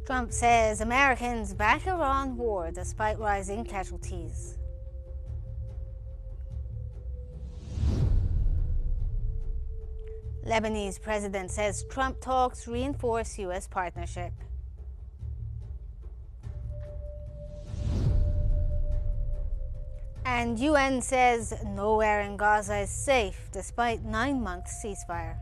Trump says Americans back Iran war despite rising casualties. Lebanese president says Trump talks reinforce U.S. partnership. And UN says nowhere in Gaza is safe despite 9-month ceasefire.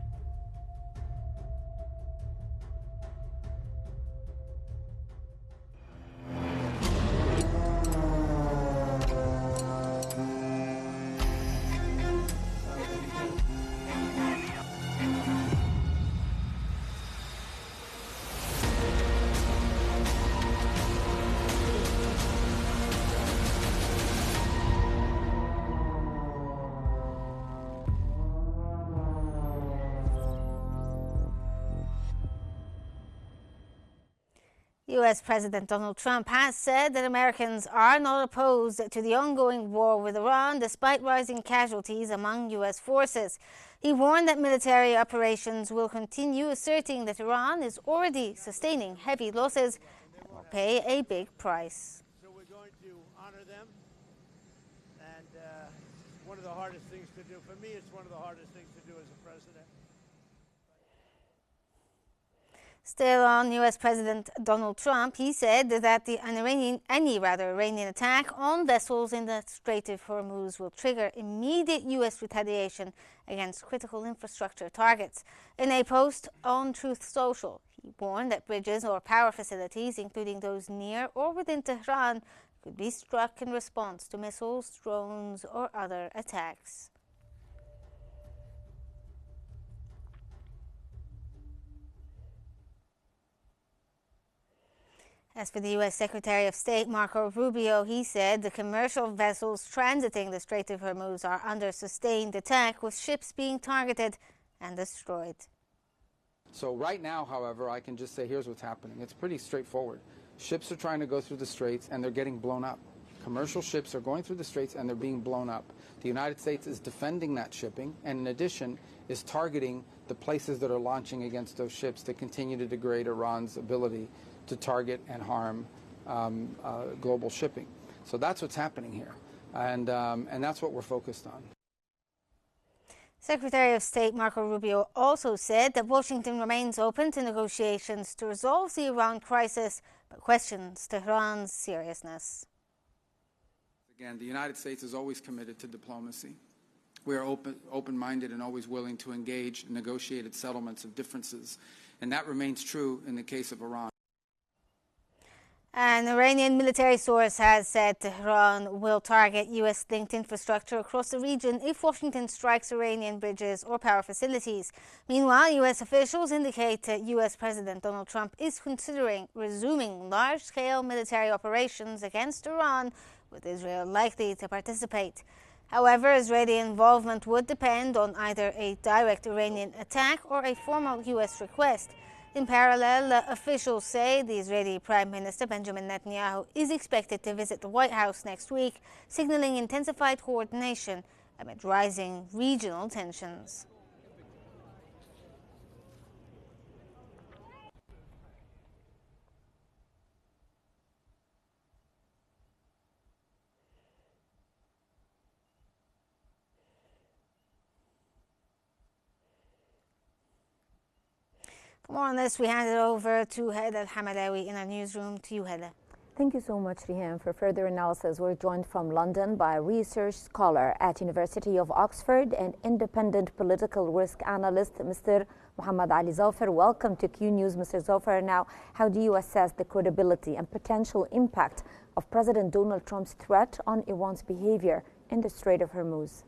U.S. President Donald Trump has said that Americans are not opposed to the ongoing war with Iran despite rising casualties among U.S. forces. He warned that military operations will continue, asserting that Iran is already sustaining heavy losses and will pay a big price. So we're going to honor them, and it's one of the hardest things to do. For me, it's one of the hardest things to do as a president. Still on U.S. President Donald Trump, he said that any Iranian attack on vessels in the Strait of Hormuz will trigger immediate U.S. retaliation against critical infrastructure targets. In a post on Truth Social, he warned that bridges or power facilities, including those near or within Tehran, could be struck in response to missiles, drones, or other attacks. As for the U.S. Secretary of State Marco Rubio, he said the commercial vessels transiting the Strait of Hormuz are under sustained attack, with ships being targeted and destroyed. So right now, however, I can just say here's what's happening. It's pretty straightforward. Ships are trying to go through the straits and they're getting blown up. Commercial ships are going through the straits and they're being blown up. The United States is defending that shipping and, in addition, is targeting the places that are launching against those ships to continue to degrade Iran's ability to target and harm global shipping. So that's what's happening here, and that's what we're focused on. Secretary of State Marco Rubio also said that Washington remains open to negotiations to resolve the Iran crisis, but questions Tehran's seriousness. Again, the United States is always committed to diplomacy. We are open-minded and always willing to engage in negotiated settlements of differences, and that remains true in the case of Iran. An Iranian military source has said Tehran will target U.S.-linked infrastructure across the region if Washington strikes Iranian bridges or power facilities. Meanwhile, U.S. officials indicate that U.S. President Donald Trump is considering resuming large-scale military operations against Iran, with Israel likely to participate. However, Israeli involvement would depend on either a direct Iranian attack or a formal U.S. request. In parallel, officials say the Israeli Prime Minister Benjamin Netanyahu is expected to visit the White House next week, signaling intensified coordination amid rising regional tensions. For more on this, we hand it over to Heda Al-Hamadawi in our newsroom. To you, Heda. Thank you so much, Rihan. For further analysis, we're joined from London by a research scholar at University of Oxford and independent political risk analyst, Mr. Muhammad Ali Zawfer. Welcome to Qnews, Mr. Zawfer. Now, how do you assess the credibility and potential impact of President Donald Trump's threat on Iran's behavior in the Strait of Hormuz?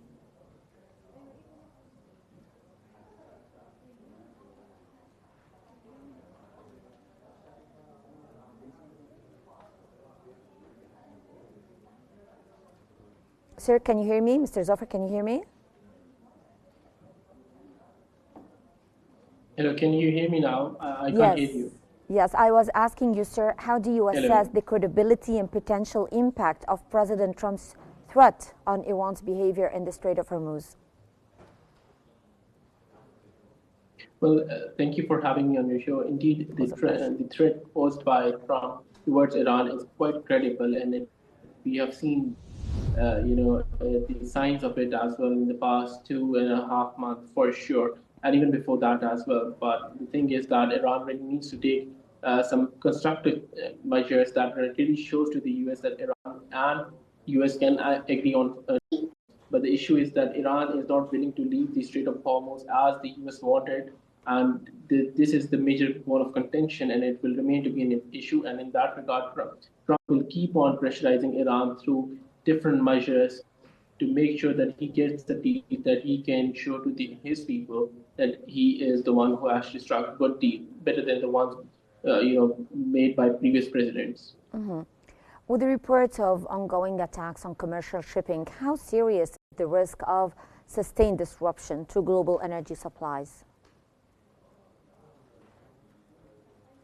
Sir, can you hear me? Mr. Zawfer, can you hear me? Hello, can you hear me now? I can't hear you. Yes, I was asking you, sir, how do you assess the credibility and potential impact of President Trump's threat on Iran's behavior in the Strait of Hormuz? Well, thank you for having me on your show. Indeed, the threat posed by Trump towards Iran is quite credible, and we have seen, the signs of it as well in the past 2.5 months for sure, and even before that as well. But the thing is that Iran really needs to take some constructive measures that really shows to the U.S. that Iran and U.S. can agree on. But the issue is that Iran is not willing to leave the Strait of Hormuz as the US wanted. And this is the major point of contention, and it will remain to be an issue. And in that regard, Trump will keep on pressurizing Iran through different measures to make sure that he gets the deal, that he can show to his people that he is the one who actually struck a good deal, better than the ones made by previous presidents. Mm-hmm. With the reports of ongoing attacks on commercial shipping, how serious is the risk of sustained disruption to global energy supplies?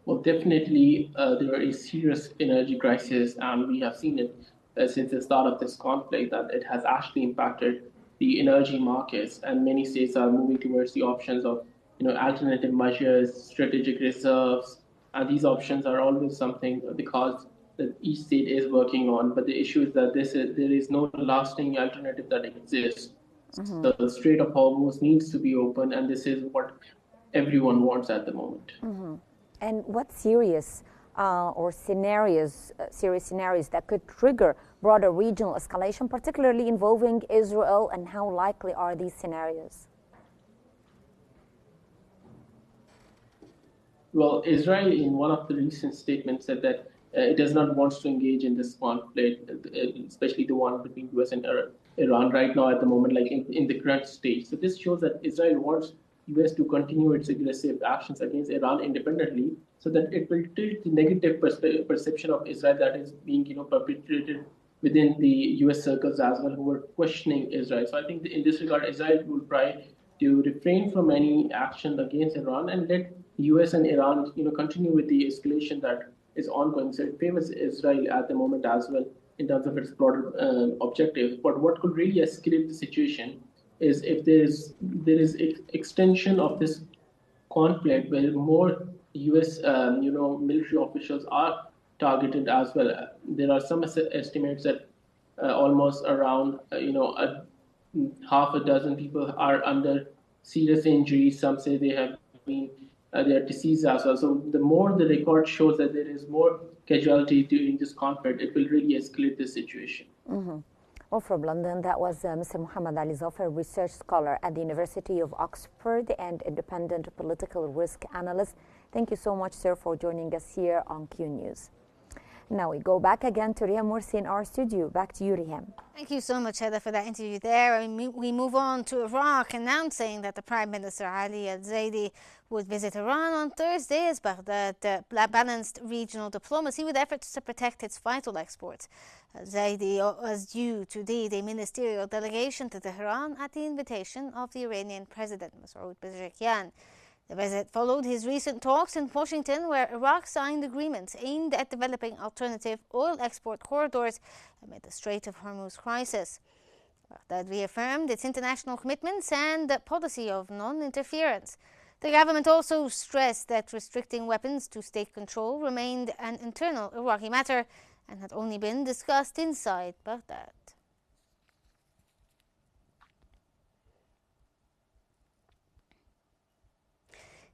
Well, definitely, there is serious energy crisis, and we have seen it since the start of this conflict that it has actually impacted the energy markets, and many states are moving towards the options of alternative measures, strategic reserves, and these options are always something because that each state is working on. But the issue is that there is no lasting alternative that exists. Mm-hmm. So the Strait of Hormuz needs to be open, and this is what everyone wants at the moment. Mm-hmm. And what serious serious scenarios that could trigger broader regional escalation, particularly involving Israel, and how likely are these scenarios? Well, Israel, in one of the recent statements, said that it does not want to engage in this conflict, especially the one between US and Iran right now at the moment, like in the current stage. So this shows that Israel wants US to continue its aggressive actions against Iran independently, so that it will tilt the negative perception of Israel that is being perpetrated within the US circles as well, who are questioning Israel. So I think in this regard, Israel will try to refrain from any action against Iran and let US and Iran continue with the escalation that is ongoing. So it favors Israel at the moment as well in terms of its broader objectives. But what could really escalate the situation is if there is extension of this conflict where more US military officials are targeted as well. There are some estimates that almost around half a dozen people are under serious injuries. Some say they are deceased as well. So the more the record shows that there is more casualty during this conflict, it will really escalate the situation. Mm-hmm. Well, from London, that was Mr. Muhammad Ali Zafar, research scholar at the University of Oxford and independent political risk analyst. Thank you so much, sir, for joining us here on Qnews. Now we go back again to Riham Morsi in our studio. Back to you, Riham. Thank you so much, Heather, for that interview there. We move on to Iraq, announcing that the Prime Minister Ali al-Zaidi would visit Iran on Thursday as Baghdad balanced regional diplomacy with efforts to protect its vital exports. Al-Zaidi was due to lead a ministerial delegation to Tehran at the invitation of the Iranian President, Masoud Pezeshkian. The visit followed his recent talks in Washington, where Iraq signed agreements aimed at developing alternative oil export corridors amid the Strait of Hormuz crisis. Baghdad reaffirmed its international commitments and the policy of non-interference. The government also stressed that restricting weapons to state control remained an internal Iraqi matter and had only been discussed inside Baghdad.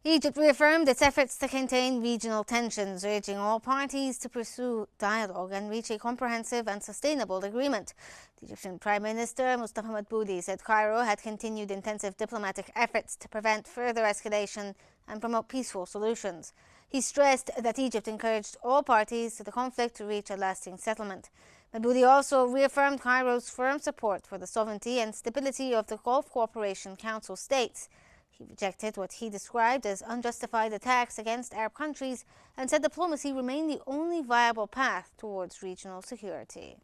Egypt reaffirmed its efforts to contain regional tensions, urging all parties to pursue dialogue and reach a comprehensive and sustainable agreement. The Egyptian Prime Minister Mustafa Madbouli said Cairo had continued intensive diplomatic efforts to prevent further escalation and promote peaceful solutions. He stressed that Egypt encouraged all parties to the conflict to reach a lasting settlement. Madbouli also reaffirmed Cairo's firm support for the sovereignty and stability of the Gulf Cooperation Council states. He rejected what he described as unjustified attacks against Arab countries and said diplomacy remained the only viable path towards regional security.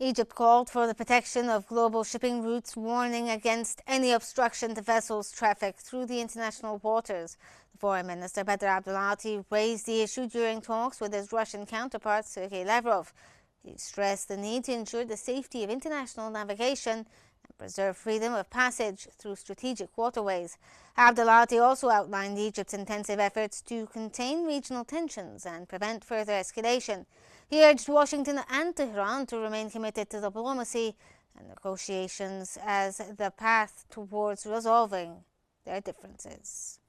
Egypt called for the protection of global shipping routes, warning against any obstruction to vessels' traffic through the international waters. The Foreign Minister Badr Abdulati raised the issue during talks with his Russian counterpart Sergei Lavrov. He stressed the need to ensure the safety of international navigation and preserve freedom of passage through strategic waterways. Abdulati also outlined Egypt's intensive efforts to contain regional tensions and prevent further escalation. He urged Washington and Tehran to remain committed to diplomacy and negotiations as the path towards resolving their differences.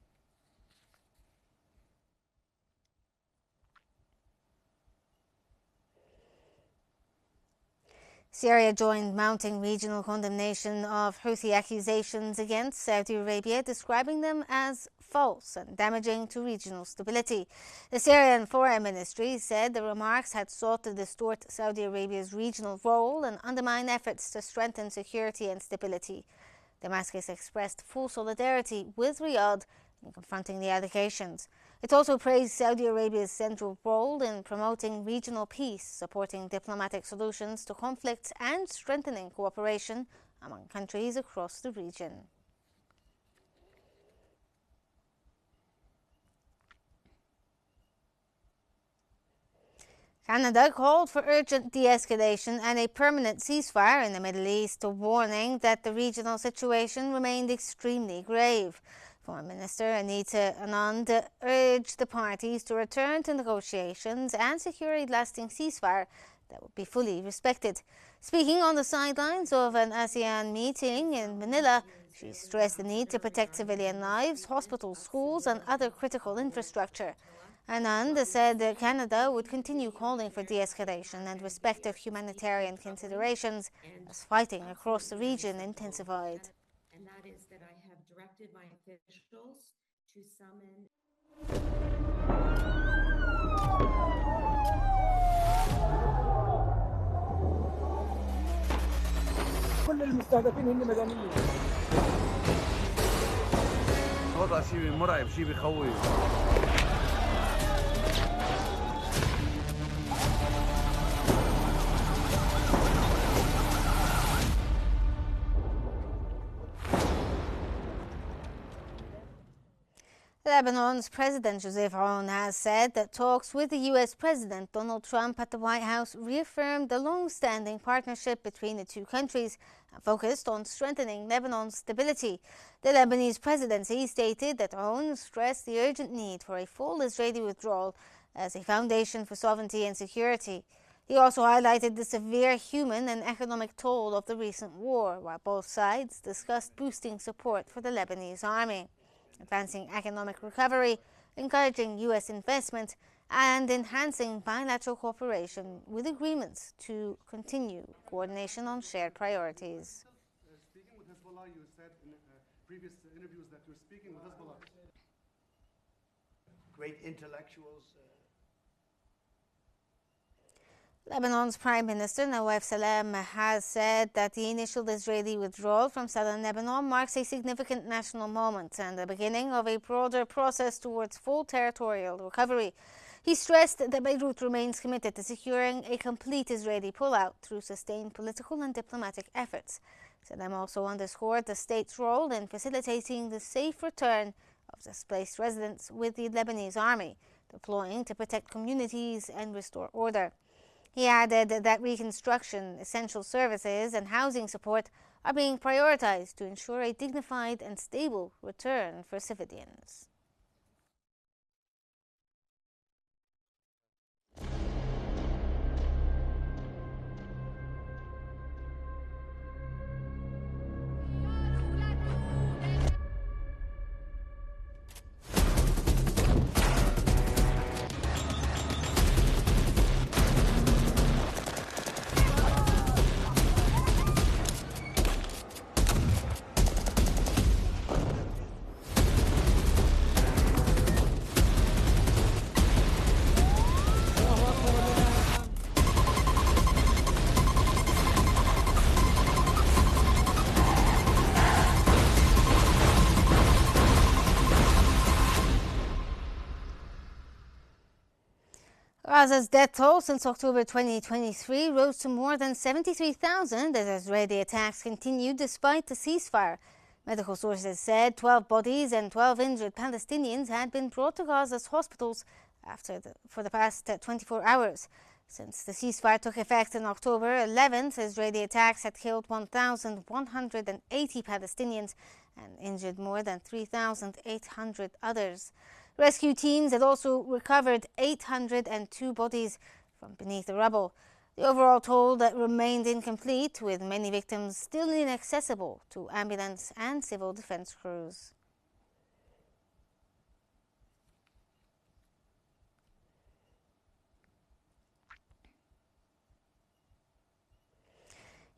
Syria joined mounting regional condemnation of Houthi accusations against Saudi Arabia, describing them as false and damaging to regional stability. The Syrian Foreign Ministry said the remarks had sought to distort Saudi Arabia's regional role and undermine efforts to strengthen security and stability. Damascus expressed full solidarity with Riyadh in confronting the allegations. It also praised Saudi Arabia's central role in promoting regional peace, supporting diplomatic solutions to conflicts, and strengthening cooperation among countries across the region. Canada called for urgent de-escalation and a permanent ceasefire in the Middle East, warning that the regional situation remained extremely grave. Foreign Minister Anita Anand urged the parties to return to negotiations and secure a lasting ceasefire that would be fully respected. Speaking on the sidelines of an ASEAN meeting in Manila, she stressed the need to protect civilian lives, hospitals, schools, and other critical infrastructure. Anand said that Canada would continue calling for de-escalation and respect of humanitarian considerations as fighting across the region intensified. And that is that I have directed my officials to summon. كل المستهدفين هن مدنيين. وضع شيء مرعب، شيء بخوف. Lebanon's President Joseph Aoun has said that talks with the U.S. President Donald Trump at the White House reaffirmed the long-standing partnership between the two countries and focused on strengthening Lebanon's stability. The Lebanese presidency stated that Aoun stressed the urgent need for a full Israeli withdrawal as a foundation for sovereignty and security. He also highlighted the severe human and economic toll of the recent war, while both sides discussed boosting support for the Lebanese army, advancing economic recovery, encouraging U.S. investment, and enhancing bilateral cooperation with agreements to continue coordination on shared priorities. Speaking with Hezbollah, you said in previous interviews that you're speaking with Hezbollah. Great intellectuals. Lebanon's Prime Minister Nawaf Salam has said that the initial Israeli withdrawal from southern Lebanon marks a significant national moment and the beginning of a broader process towards full territorial recovery. He stressed that Beirut remains committed to securing a complete Israeli pullout through sustained political and diplomatic efforts. Salam also underscored the state's role in facilitating the safe return of displaced residents with the Lebanese army, deploying to protect communities and restore order. He added that reconstruction, essential services, and housing support are being prioritized to ensure a dignified and stable return for civilians. Gaza's death toll since October 2023 rose to more than 73,000 as Israeli attacks continued despite the ceasefire. Medical sources said 12 bodies and 12 injured Palestinians had been brought to Gaza's hospitals for the past 24 hours. Since the ceasefire took effect on October 11th, Israeli attacks had killed 1,180 Palestinians and injured more than 3,800 others. Rescue teams had also recovered 802 bodies from beneath the rubble. The overall toll that remained incomplete, with many victims still inaccessible to ambulance and civil defense crews.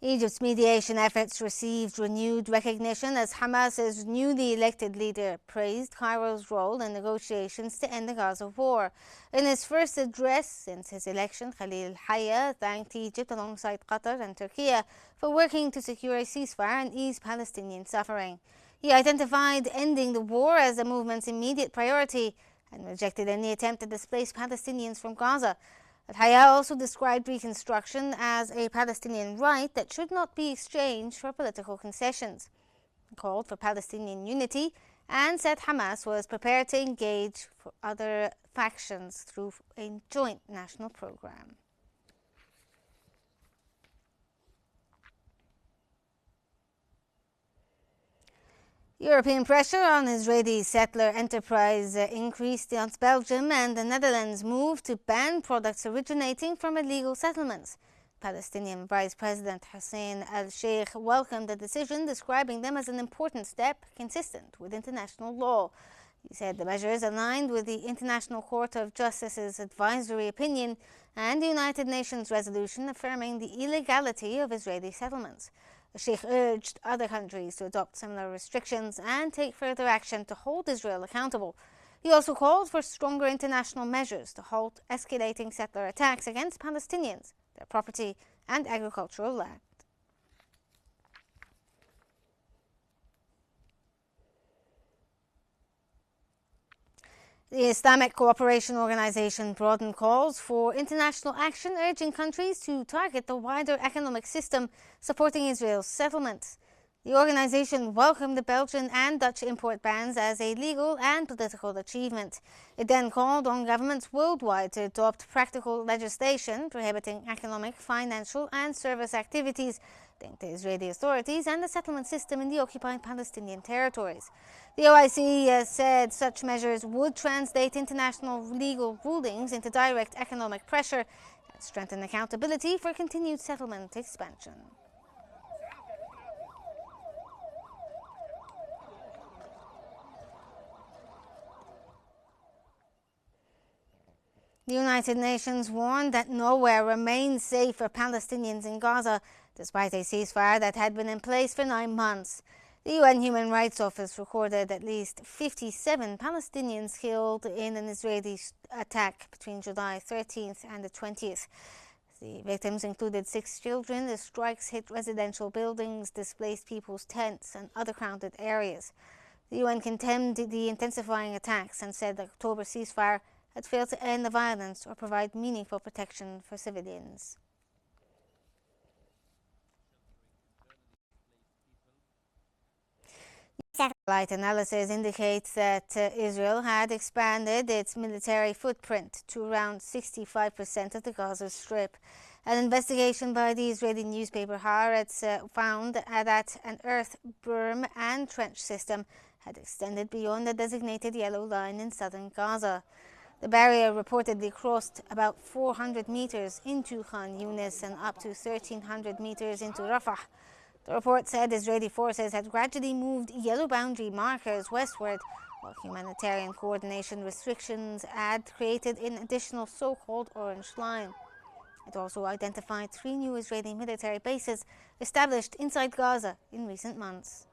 Egypt's mediation efforts received renewed recognition as Hamas's newly elected leader praised Cairo's role in negotiations to end the Gaza war. In his first address since his election, Khalil al-Hayya thanked Egypt alongside Qatar and Turkey for working to secure a ceasefire and ease Palestinian suffering. He identified ending the war as the movement's immediate priority and rejected any attempt to displace Palestinians from Gaza. Al-Hayya also described reconstruction as a Palestinian right that should not be exchanged for political concessions. He called for Palestinian unity and said Hamas was prepared to engage for other factions through a joint national program. European pressure on Israeli settler enterprise increased once Belgium and the Netherlands moved to ban products originating from illegal settlements. Palestinian Vice President Hussein al-Sheikh welcomed the decision, describing them as an important step consistent with international law. He said the measures aligned with the International Court of Justice's advisory opinion and the United Nations resolution affirming the illegality of Israeli settlements. The Sheikh urged other countries to adopt similar restrictions and take further action to hold Israel accountable. He also called for stronger international measures to halt escalating settler attacks against Palestinians, their property and agricultural land. The Islamic Cooperation Organization broadened calls for international action, urging countries to target the wider economic system supporting Israel's settlements. The organization welcomed the Belgian and Dutch import bans as a legal and political achievement. It then called on governments worldwide to adopt practical legislation prohibiting economic, financial and service activities linked to Israeli authorities and the settlement system in the occupied Palestinian territories. The OIC said such measures would translate international legal rulings into direct economic pressure and strengthen accountability for continued settlement expansion. The United Nations warned that nowhere remains safe for Palestinians in Gaza, despite a ceasefire that had been in place for 9 months. The UN Human Rights Office recorded at least 57 Palestinians killed in an Israeli attack between July 13th and the 20th. The victims included 6 children. The strikes hit residential buildings, displaced people's tents, and other crowded areas. The UN condemned the intensifying attacks and said the October ceasefire had failed to end the violence or provide meaningful protection for civilians. Satellite analysis indicates that Israel had expanded its military footprint to around 65% of the Gaza Strip. An investigation by the Israeli newspaper Haaretz found that an earth berm and trench system had extended beyond the designated yellow line in southern Gaza. The barrier reportedly crossed about 400 meters into Khan Yunis and up to 1,300 meters into Rafah. The report said Israeli forces had gradually moved yellow boundary markers westward, while humanitarian coordination restrictions had created an additional so-called orange line. It also identified 3 new Israeli military bases established inside Gaza in recent months.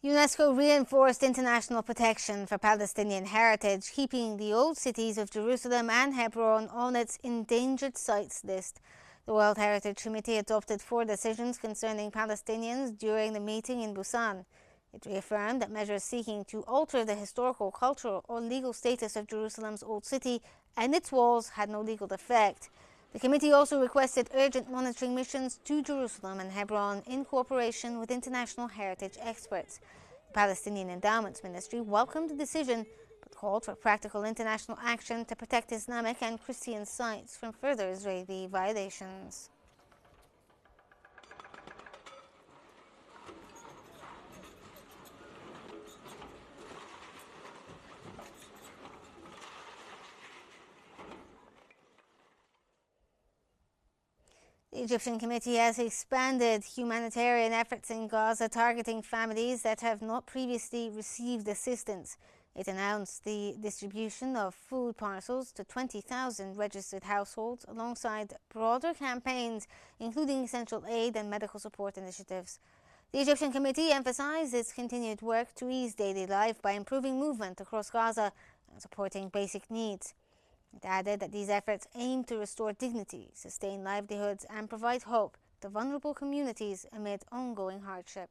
UNESCO reinforced international protection for Palestinian heritage, keeping the old cities of Jerusalem and Hebron on its endangered sites list. The World Heritage Committee adopted 4 decisions concerning Palestinians during the meeting in Busan. It reaffirmed that measures seeking to alter the historical, cultural, or legal status of Jerusalem's Old City and its walls had no legal effect. The committee also requested urgent monitoring missions to Jerusalem and Hebron in cooperation with international heritage experts. The Palestinian Endowments Ministry welcomed the decision, but called for practical international action to protect Islamic and Christian sites from further Israeli violations. The Egyptian committee has expanded humanitarian efforts in Gaza, targeting families that have not previously received assistance. It announced the distribution of food parcels to 20,000 registered households alongside broader campaigns, including essential aid and medical support initiatives. The Egyptian committee emphasized its continued work to ease daily life by improving movement across Gaza and supporting basic needs. It added that these efforts aim to restore dignity, sustain livelihoods, and provide hope to vulnerable communities amid ongoing hardship.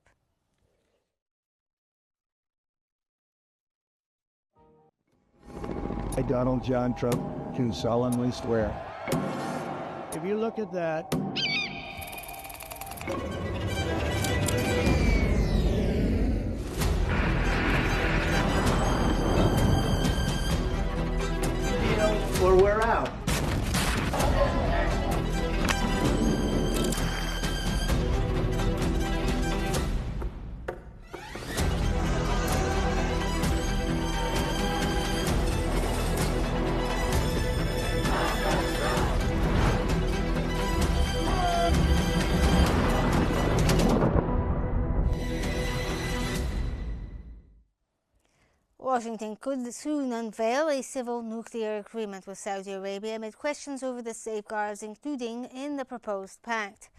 I, Donald John Trump, do solemnly swear. If you look at that, or we're out. Washington could soon unveil a civil nuclear agreement with Saudi Arabia amid questions over the safeguards, including in the proposed pact.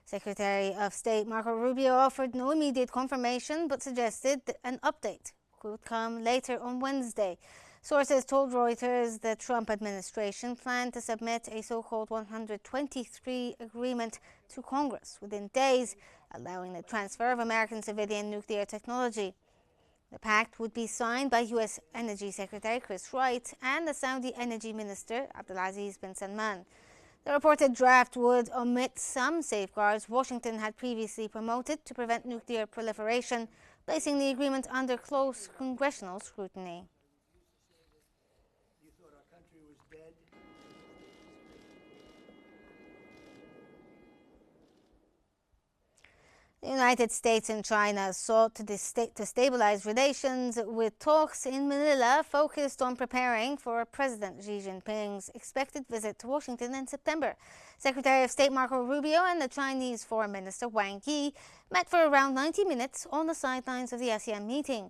Secretary of State Marco Rubio offered no immediate confirmation but suggested that an update could come later on Wednesday. Sources told Reuters the Trump administration planned to submit a so-called 123 agreement to Congress within days, allowing the transfer of American civilian nuclear technology. The pact would be signed by U.S. Energy Secretary Chris Wright and the Saudi Energy Minister Abdulaziz bin Salman. The reported draft would omit some safeguards Washington had previously promoted to prevent nuclear proliferation, placing the agreement under close congressional scrutiny. You thought our country was dead? The United States and China sought to stabilize relations with talks in Manila focused on preparing for President Xi Jinping's expected visit to Washington in September. Secretary of State Marco Rubio and the Chinese Foreign Minister Wang Yi met for around 90 minutes on the sidelines of the ASEAN meeting.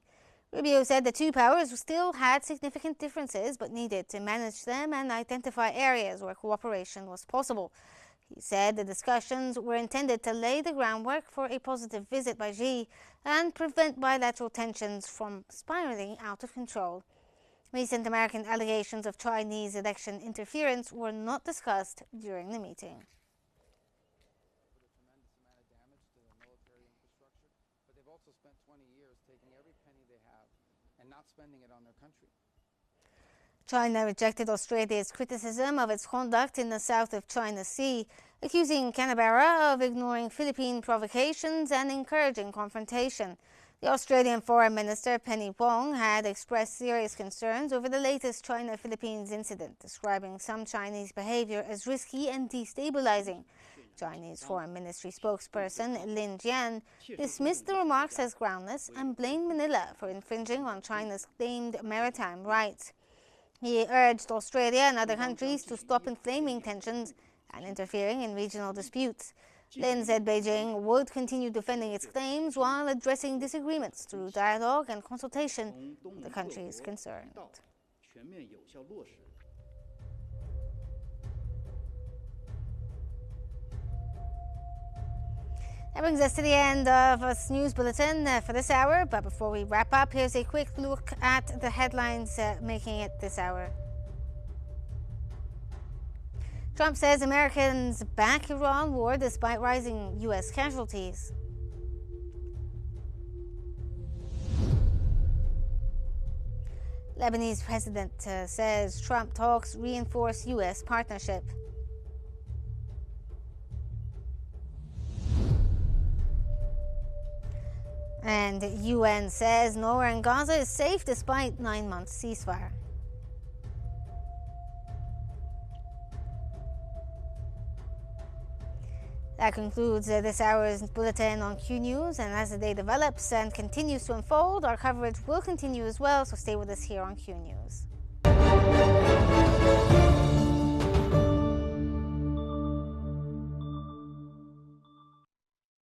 Rubio said the two powers still had significant differences but needed to manage them and identify areas where cooperation was possible. He said the discussions were intended to lay the groundwork for a positive visit by Xi and prevent bilateral tensions from spiraling out of control. Recent American allegations of Chinese election interference were not discussed during the meeting. A tremendous amount of damage to the military infrastructure, but they've also spent 20 years taking every penny they have and not spending it on their country. China rejected Australia's criticism of its conduct in the South of China Sea, accusing Canberra of ignoring Philippine provocations and encouraging confrontation. The Australian Foreign Minister Penny Wong had expressed serious concerns over the latest China-Philippines incident, describing some Chinese behavior as risky and destabilizing. Chinese Foreign Ministry spokesperson Lin Jian dismissed the remarks as groundless and blamed Manila for infringing on China's claimed maritime rights. He urged Australia and other countries to stop inflaming tensions and interfering in regional disputes. Lin said Beijing would continue defending its claims while addressing disagreements through dialogue and consultation with the countries concerned. That brings us to the end of this news bulletin for this hour. But before we wrap up, here's a quick look at the headlines making it this hour. Trump says Americans back Iran war despite rising U.S. casualties. Lebanese president says Trump talks reinforce U.S. partnership. And UN says nowhere in Gaza is safe despite 9 months ceasefire. That concludes this hour's bulletin on Qnews, and as the day develops and continues to unfold, our coverage will continue as well, so stay with us here on Qnews.